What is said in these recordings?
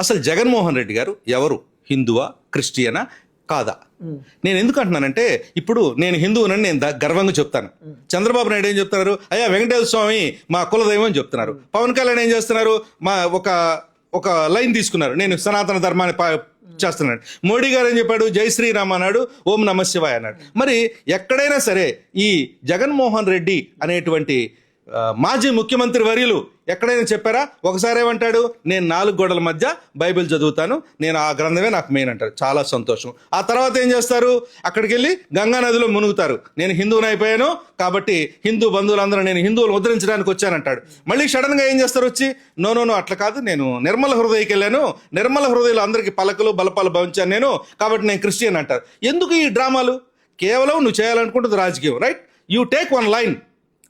అసలు జగన్మోహన్ రెడ్డి గారు ఎవరు? హిందువా, క్రిస్టియనా, కాదా? నేను ఎందుకు అంటున్నానంటే, ఇప్పుడు నేను హిందువునని నేను గర్వంగా చెప్తాను. చంద్రబాబు నాయుడు ఏం చెప్తున్నారు? అయ్యా వెంకటేశ్వర స్వామి మా కులదైవం అని చెప్తున్నారు. పవన్ కళ్యాణ్ ఏం చేస్తున్నారు? మా ఒక లైన్ తీసుకున్నారు, నేను సనాతన ధర్మాన్ని చేస్తున్నాడు. మోడీ గారు ఏం చెప్పాడు? జై శ్రీరామ్ అన్నాడు, ఓం నమ శివాయ అన్నాడు. మరి ఎక్కడైనా సరే ఈ జగన్మోహన్ రెడ్డి అనేటువంటి మాజీ ముఖ్యమంత్రి వర్యులు ఎక్కడైనా చెప్పారా? ఒకసారి ఏమంటాడు, నేను 4 గోడల మధ్య బైబిల్ చదువుతాను, నేను ఆ గ్రంథమే నాకు మెయిన్ అంటారు. చాలా సంతోషం. ఆ తర్వాత ఏం చేస్తారు? అక్కడికి వెళ్ళి గంగా నదిలో మునుగుతారు. నేను హిందువుని అయిపోయాను కాబట్టి హిందూ బంధువులందరూ నేను హిందువులు ఉద్ధరించడానికి వచ్చానంటాడు. మళ్ళీ సడన్గా ఏం చేస్తారు? వచ్చి నో అట్లా కాదు, నేను నిర్మల హృదయకి వెళ్ళాను, నిర్మల హృదయలో అందరికీ పలకలు బలపాలు భవించాను నేను, కాబట్టి నేను క్రిస్టియన్ అంటారు. ఎందుకు ఈ డ్రామాలు? కేవలం నువ్వు చేయాలనుకుంటుంది రాజకీయం, right? You take one line,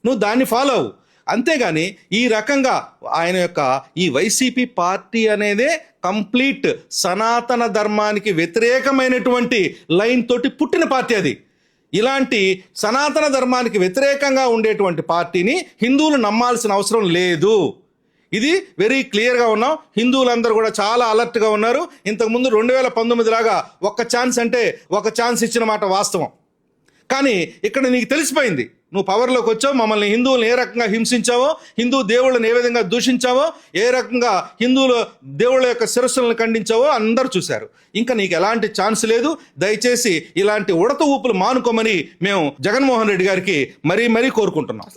నువ్వు దాన్ని ఫాలో అవ్వు. అంతేగాని ఈ రకంగా ఆయన యొక్క ఈ వైసీపీ పార్టీ అనేదే కంప్లీట్ సనాతన ధర్మానికి వ్యతిరేకమైనటువంటి లైన్ తోటి పుట్టిన పార్టీ అది. ఇలాంటి సనాతన ధర్మానికి వ్యతిరేకంగా ఉండేటువంటి పార్టీని హిందువులు నమ్మాల్సిన అవసరం లేదు. ఇది వెరీ క్లియర్గా ఉన్నాం. హిందువులందరూ కూడా చాలా అలర్ట్గా ఉన్నారు. ఇంతకుముందు 2019 లాగా ఒక్క ఛాన్స్ అంటే ఒక ఛాన్స్ ఇచ్చిన మాట వాస్తవం. కానీ ఇక్కడ నీకు తెలిసిపోయింది, నువ్వు పవర్లోకి వచ్చావు, మమ్మల్ని హిందువులను ఏ రకంగా హింసించావో, హిందూ దేవుళ్ళని ఏ విధంగా దూషించావో, ఏ రకంగా హిందువుల దేవుళ్ళ యొక్క శిరస్సులను ఖండించావో అందరూ చూశారు. ఇంకా నీకు ఎలాంటి ఛాన్స్ లేదు. దయచేసి ఇలాంటి ఉడత ఊపులు మానుకోమని మేము జగన్మోహన్ రెడ్డి గారికి మరీ కోరుకుంటున్నాం.